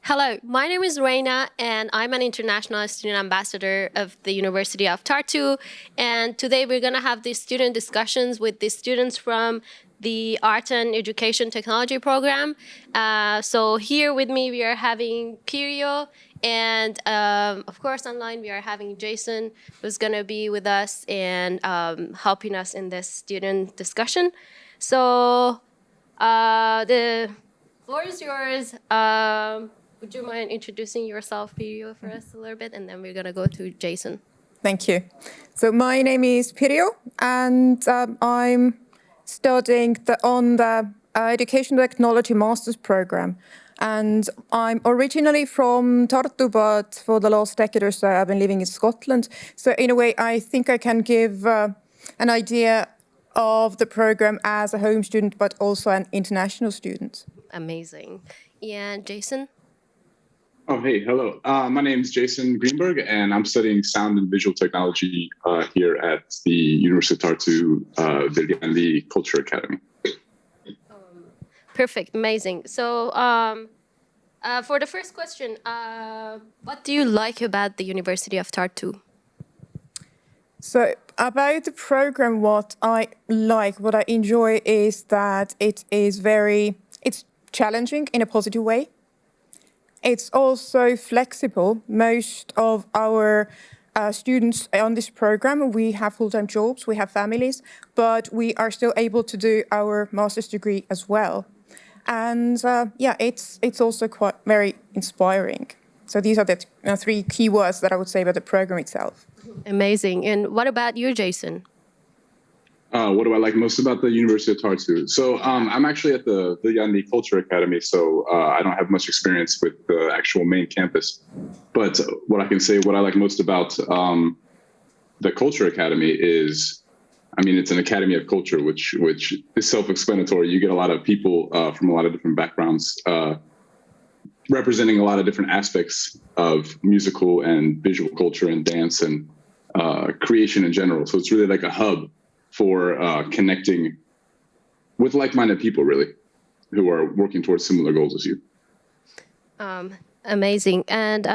Hello, my name is Reina, and I'm an international student ambassador of the University of Tartu. And today we're going to have these student discussions with the students from the Art and Education Technology program. So here with me, we are having Pirio, and of course online we are having Jason, who's going to be with us and helping us in this student discussion. So the floor is yours. Would you mind introducing yourself, Pirio, for us a little bit, and then we're gonna go to Jason. Thank you. So my name is Pirio, and I'm studying on the Education Technology Master's Program. And I'm originally from Tartu, but for the last decade or so, I've been living in Scotland. So in a way, I think I can give an idea of the program as a home student, but also an international student. Amazing. And Jason? Oh, hey, hello. My name is Jason Greenberg, and I'm studying sound and visual technology here at the University of Tartu Viljandi Culture Academy. Perfect, amazing. So for the first question, what do you like about the University of Tartu? So about the program, what I like, what I enjoy is that it's challenging in a positive way. It's also flexible. Most of our students on this program, we have full-time jobs, we have families, but we are still able to do our master's degree as well. And it's also quite very inspiring. So these are the three key words that I would say about the program itself. Amazing. And what about you, Jason? What do I like most about the University of Tartu? So I'm actually at the Viljandi Culture Academy, so I don't have much experience with the actual main campus. But what I can say, what I like most about the Culture Academy is, I mean, it's an academy of culture, which is self-explanatory. You get a lot of people from a lot of different backgrounds representing a lot of different aspects of musical and visual culture and dance and creation in general. So it's really like a hub for connecting with like-minded people, really, who are working towards similar goals as you. Amazing. And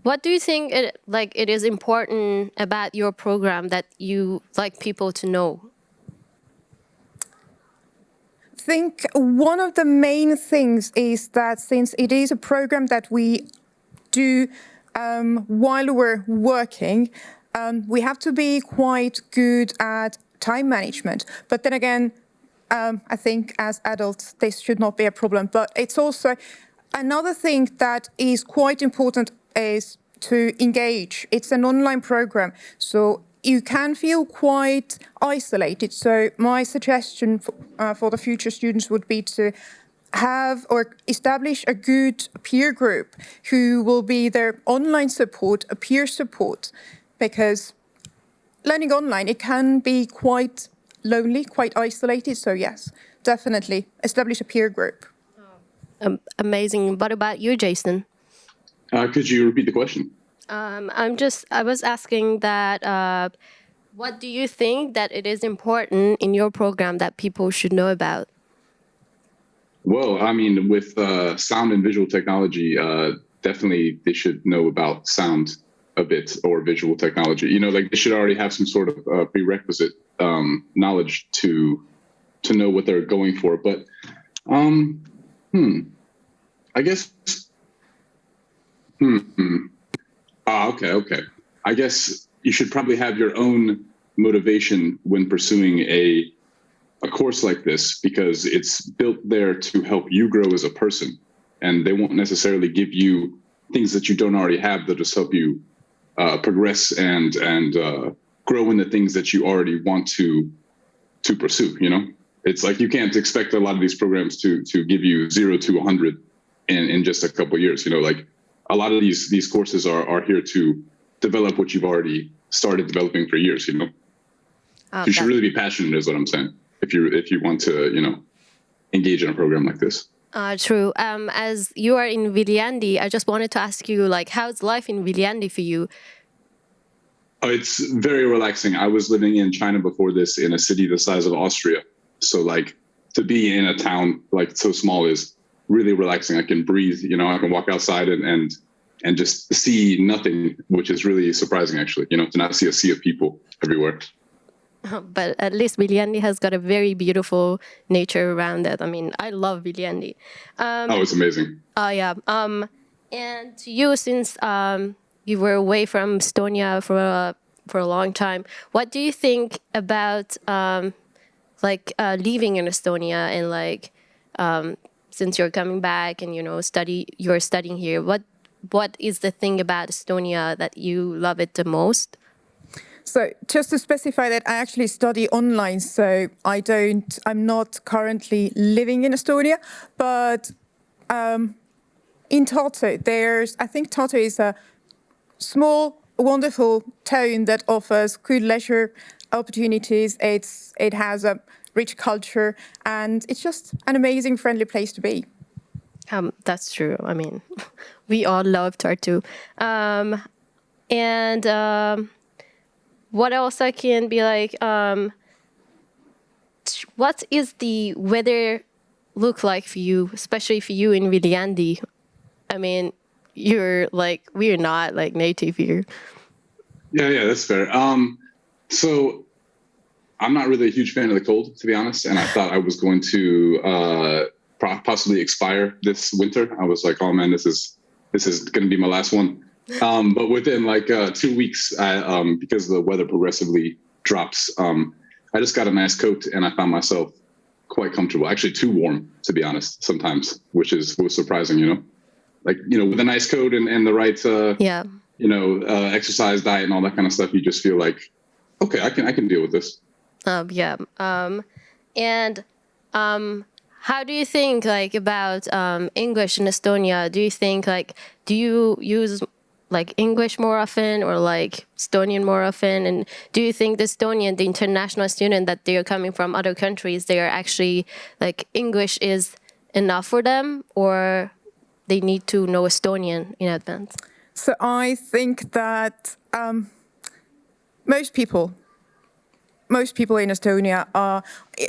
what do you think it is important about your program that you like people to know? I think one of the main things is that since it is a program that we do while we're working, we have to be quite good at time management. But then again, I think as adults, this should not be a problem. But it's also another thing that is quite important is to engage. It's an online program, so you can feel quite isolated. So my suggestion for the future students would be to have or establish a good peer group who will be their online support, a peer support. Because learning online, it can be quite lonely, quite isolated. So yes, definitely establish a peer group. Amazing. What about you, Jason? Could you repeat the question? I was asking that, what do you think that it is important in your program that people should know about? Well, I mean, with sound and visual technology, definitely they should know about sound a bit, or visual technology. You know, like they should already have some sort of prerequisite knowledge to know what they're going for. But I guess okay. I guess you should probably have your own motivation when pursuing a course like this, because it's built there to help you grow as a person, and they won't necessarily give you things that you don't already have. They'll just help you progress and grow in the things that you already want to pursue. You know, it's like you can't expect a lot of these programs to give you 0 to 100 in just a couple of years. You know, like a lot of these courses are here to develop what you've already started developing for years. You know, you should really be passionate, is what I'm saying, if you want to engage in a program like this. True. As you are in Viljandi, I just wanted to ask you, how's life in Viljandi for you? It's very relaxing. I was living in China before this, in a city the size of Austria. So, to be in a town so small is really relaxing. I can breathe, I can walk outside and just see nothing, which is really surprising, actually, to not see a sea of people everywhere. But at least Viljandi has got a very beautiful nature around it. I mean, I love Viljandi. Oh, it's amazing. Oh, yeah. And to you, since you were away from Estonia for a long time, what do you think about leaving in Estonia and since you're coming back and you're studying here, what is the thing about Estonia that you love it the most? So just to specify that I actually study online, so I'm not currently living in Estonia, but in Tartu, I think Tartu is a small, wonderful town that offers good leisure opportunities. It has a rich culture, and it's just an amazing, friendly place to be. That's true. I mean, we all love Tartu. What else I can be like? What is the weather look like for you, especially for you in Viljandi? I mean, we're not native here. Yeah, that's fair. So I'm not really a huge fan of the cold, to be honest. And I thought I was going to possibly expire this winter. I was like, oh man, this is going to be my last one. But within 2 weeks, because the weather progressively drops, I just got a nice coat and I found myself quite comfortable. Actually, too warm, to be honest, sometimes, which was surprising. With a nice coat and the right, exercise, diet, and all that kind of stuff, you just feel like, okay, I can deal with this. How do you think about English in Estonia? Do you think do you use English more often or Estonian more often? And do you think the international student that they are coming from other countries, they are actually English is enough for them, or they need to know Estonian in advance? So I think that most people in Estonia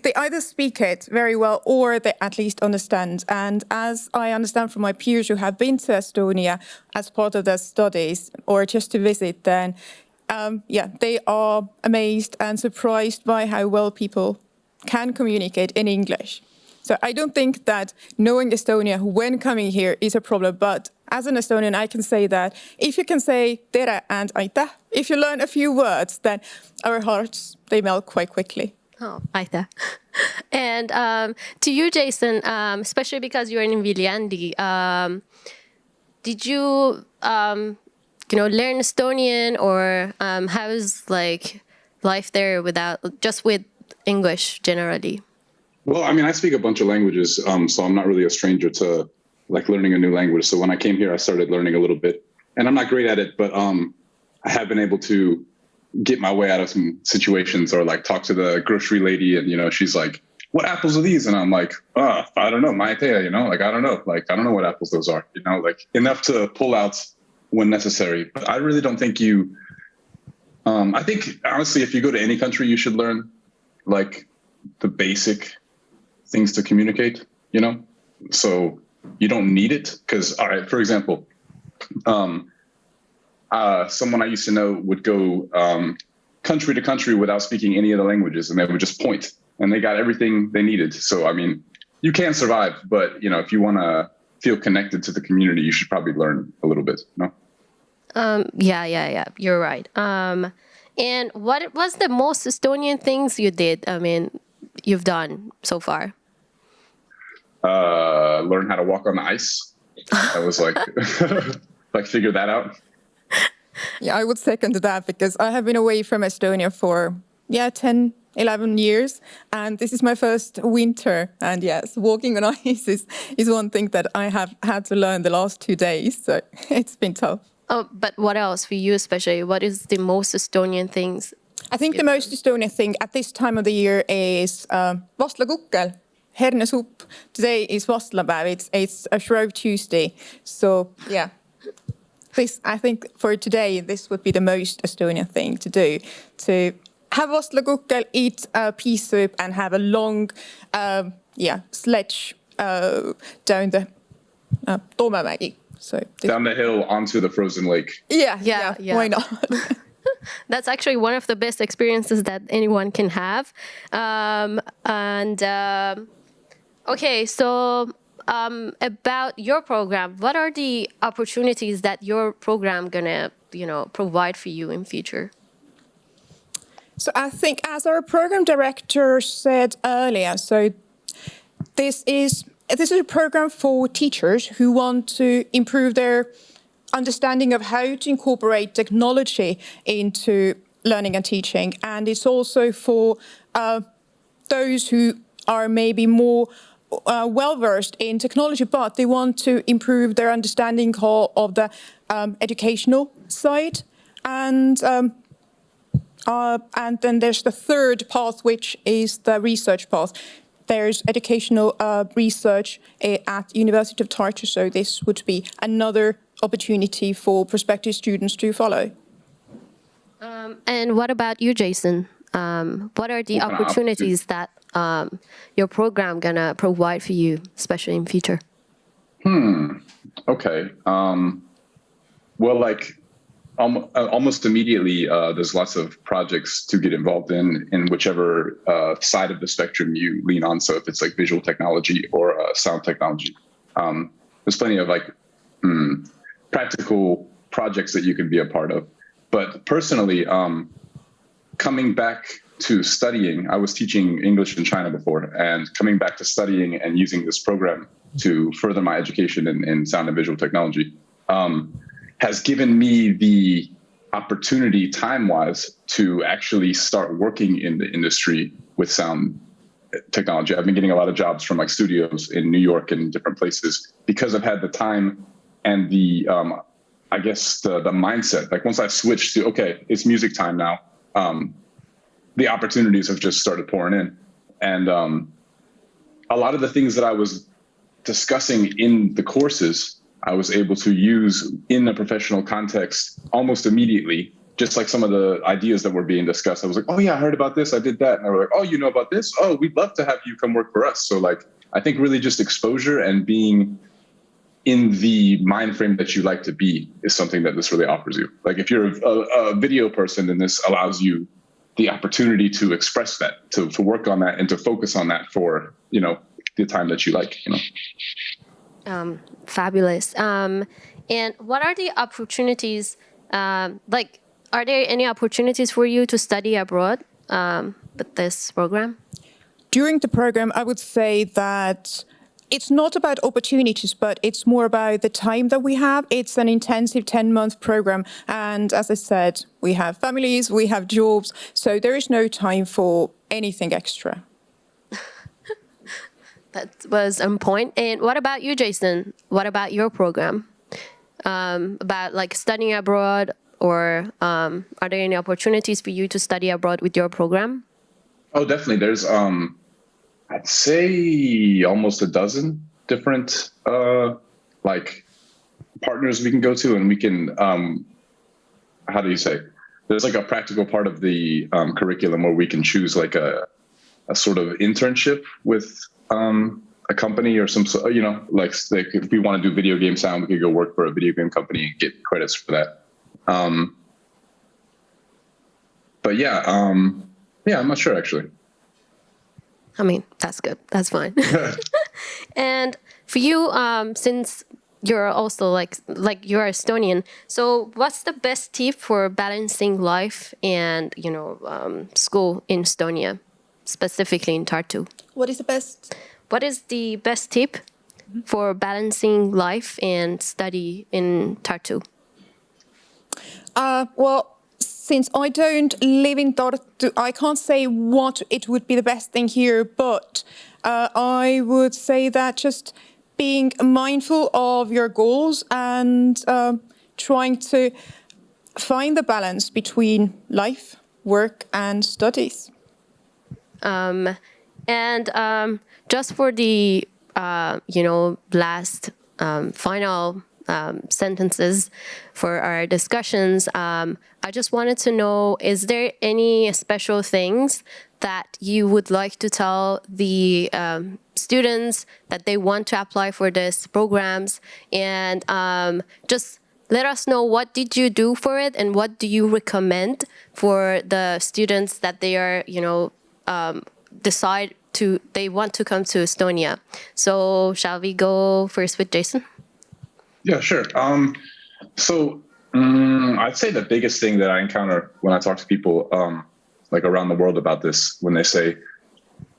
they either speak it very well or they at least understand. And as I understand from my peers who have been to Estonia as part of their studies or just to visit, then they are amazed and surprised by how well people can communicate in English. So I don't think that knowing Estonia when coming here is a problem, but as an Estonian, I can say that if you can say tere and aitäh, if you learn a few words, then our hearts, they melt quite quickly. Oh, aitäh. And to you, Jason, especially because you're in Viljandi, did you, learn Estonian, or how's life there just with English generally? Well, I mean, I speak a bunch of languages, so I'm not really a stranger to learning a new language. So when I came here, I started learning a little bit, and I'm not great at it, but I have been able to get my way out of some situations, or talk to the grocery lady, and she's like, "What apples are these?" And I'm like, I don't know, maitea, I don't know, I don't know what apples those are, enough to pull out when necessary. But I really don't think I think honestly, if you go to any country, you should learn the basic things to communicate, so you don't need it. Because, all right, for example, someone I used to know would go country to country without speaking any of the languages, and they would just point, and they got everything they needed. So, I mean, you can survive, but, if you want to feel connected to the community, you should probably learn a little bit, no? Yeah, you're right. And what was the most Estonian things you did? I mean, you've done so far? Learn how to walk on the ice. I was figure that out. Yeah, I would second that, because I have been away from Estonia for 10, 11 years, and this is my first winter. And yes, walking on ice is one thing that I have had to learn the last 2 days, so it's been tough. Oh, but what else for you especially? What is the most Estonian things? I think the most Estonian thing at this time of the year is vastlakukkel, hernesupp. Today is vastlapäev. It's a Shrove Tuesday. So yeah, I think for today this would be the most Estonian thing to do: to have vastlakukkel, eat pea soup, and have a long sledge down the Toomemägi. So Down the hill onto the frozen lake. yeah, why not? That's actually one of the best experiences that anyone can have. Okay, so about your program, what are the opportunities that your program gonna, provide for you in future? So I think, as our program director said earlier, so this is a program for teachers who want to improve their understanding of how to incorporate technology into learning and teaching. And it's also for those who are maybe more well-versed in technology, but they want to improve their understanding of the educational side. And then there's the third path, which is the research path. There's educational research at University of Tartu, so this would be another opportunity for prospective students to follow. And what about you, Jason? What are the opportunities that your program gonna provide for you, especially in future? Okay. Well, almost immediately, there's lots of projects to get involved in whichever side of the spectrum you lean on. So if it's like visual technology or sound technology, there's plenty of practical projects that you can be a part of. But personally, coming back to studying, I was teaching English in China before, and coming back to studying and using this program to further my education in sound and visual technology has given me the opportunity time-wise to actually start working in the industry with sound technology. I've been getting a lot of jobs from studios in New York and different places because I've had the time and the, I guess the mindset. Like once I switched to, okay, it's music time now, the opportunities have just started pouring in. And a lot of the things that I was discussing in the courses, I was able to use in a professional context almost immediately, just like some of the ideas that were being discussed. I was like, oh yeah, I heard about this, I did that. And they were like, oh, you know about this? Oh, we'd love to have you come work for us. So I think really just exposure and being in the mind frame that you like to be is something that this really offers you. Like if you're a video person, then this allows you the opportunity to express that, to work on that and to focus on that for, the time that you like, Fabulous. And what are the opportunities, are there any opportunities for you to study abroad with this program? During the program, I would say that it's not about opportunities, but it's more about the time that we have. It's an intensive 10-month program. And as I said, we have families, we have jobs, so there is no time for anything extra. That was on point. And what about you, Jason? What about your program? About studying abroad, or are there any opportunities for you to study abroad with your program? Oh, definitely. There's, I'd say almost a dozen different partners we can go to, and we can, how do you say? There's a practical part of the curriculum where we can choose a sort of internship with a company or some, if we want to do video game sound, we could go work for a video game company and get credits for that. But yeah, I'm not sure actually. I mean, that's good. That's fine. And for you, since you're also you're Estonian, so what's the best tip for balancing life and school in Estonia, specifically in Tartu? What is the best? What is the best tip for balancing life and study in Tartu? Well, since I don't live in Tartu, I can't say what it would be the best thing here, but I would say that just being mindful of your goals and trying to find the balance between life, work, and studies. And just for the last final sentences for our discussions, I just wanted to know, is there any special things that you would like to tell the students that they want to apply for these programs, and just let us know what did you do for it and what do you recommend for the students that they are, they want to come to Estonia. So shall we go first with Jason? Yeah, sure. I'd say the biggest thing that I encounter when I talk to people like around the world about this, when they say,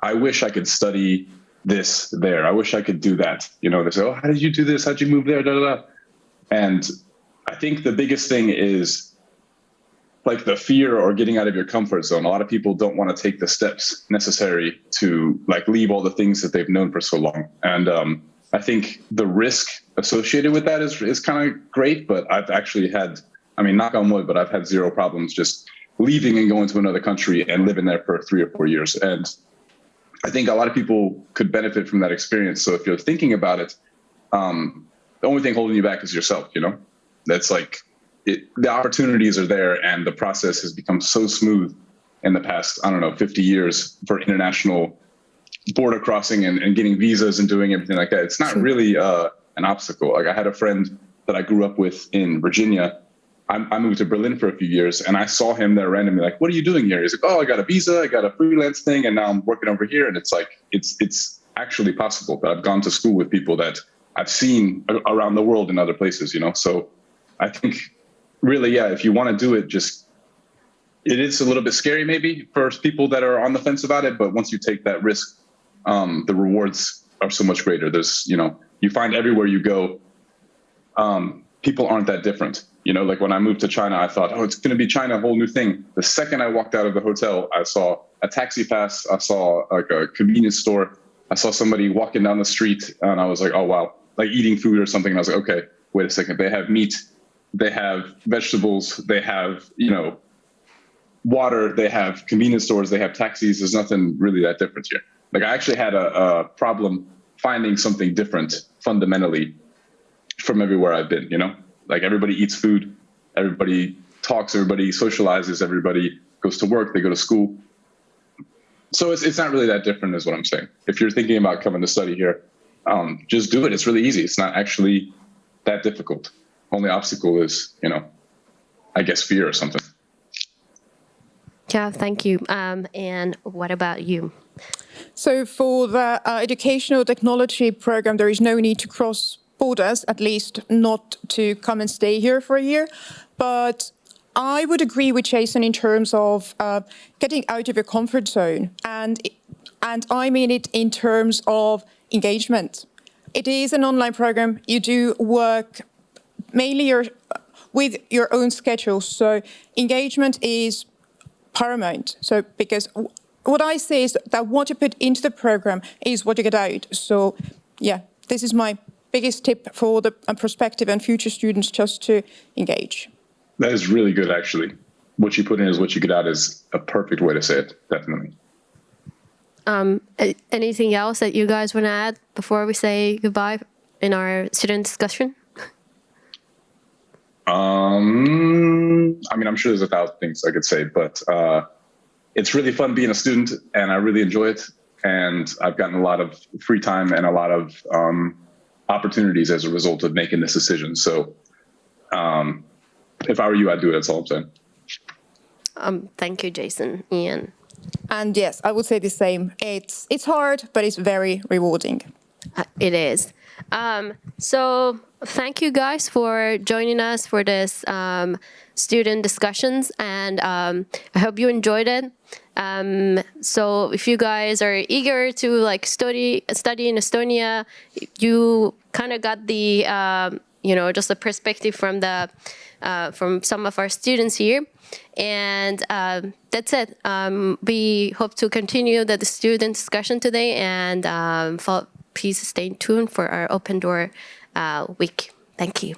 I wish I could study this there. I wish I could do that. They say, oh, how did you do this? How'd you move there? Da, da, da. And I think the biggest thing is like the fear or getting out of your comfort zone. A lot of people don't want to take the steps necessary to like leave all the things that they've known for so long. And I think the risk associated with that is kind of great, but I've actually had, knock on wood, but I've had zero problems just leaving and going to another country and living there for 3 or 4 years. And I think a lot of people could benefit from that experience. So if you're thinking about it, the only thing holding you back is yourself, That's like, the opportunities are there and the process has become so smooth in the past, 50 years for international border crossing and getting visas and doing everything like that. It's not really an obstacle. Like I had a friend that I grew up with in Virginia. I moved to Berlin for a few years and I saw him there randomly, like, what are you doing here? He's like, oh, I got a visa, I got a freelance thing, and now I'm working over here. And it's like, it's actually possible that I've gone to school with people that I've seen around the world in other places, So I think really, yeah, if you want to do it, it is a little bit scary maybe for people that are on the fence about it. But once you take that risk, the rewards are so much greater. There's, you find everywhere you go, people aren't that different. Like when I moved to China, I thought, oh, it's going to be China, a whole new thing. The second I walked out of the hotel, I saw a taxi pass. I saw like a convenience store. I saw somebody walking down the street and I was like, oh, wow, like eating food or something. And I was like, okay, wait a second. They have meat. They have vegetables. They have, water. They have convenience stores. They have taxis. There's nothing really that different here. Like I actually had a problem finding something different fundamentally from everywhere I've been, Like everybody eats food, everybody talks, everybody socializes, everybody goes to work, they go to school. So it's not really that different is what I'm saying. If you're thinking about coming to study here, just do it. It's really easy. It's not actually that difficult. Only obstacle is, I guess fear or something. Yeah, thank you. And what about you? So for the educational technology program, there is no need to cross borders, at least not to come and stay here for a year. But I would agree with Jason in terms of getting out of your comfort zone. And I mean it in terms of engagement. It is an online program. You do work mainly with your own schedule. So engagement is paramount. So because what I say is that what you put into the program is what you get out. So yeah, this is my biggest tip for the prospective and future students, just to engage. That is really good, actually. What you put in is what you get out is a perfect way to say it, definitely. Anything else that you guys want to add before we say goodbye in our student discussion? I'm sure there's 1,000 things I could say, but it's really fun being a student and I really enjoy it. And I've gotten a lot of free time and a lot of opportunities as a result of making this decision. So if I were you, I'd do it. That's all I'm saying. Thank you, Jason. Ian? And yes, I would say the same. It's hard, but it's very rewarding. It is. So thank you guys for joining us for this student discussions, and I hope you enjoyed it. So if you guys are eager to study in Estonia, you kind of got the just the perspective from from some of our students here, and that's it. We hope to continue the student discussion today, and please stay tuned for our open door week. Thank you.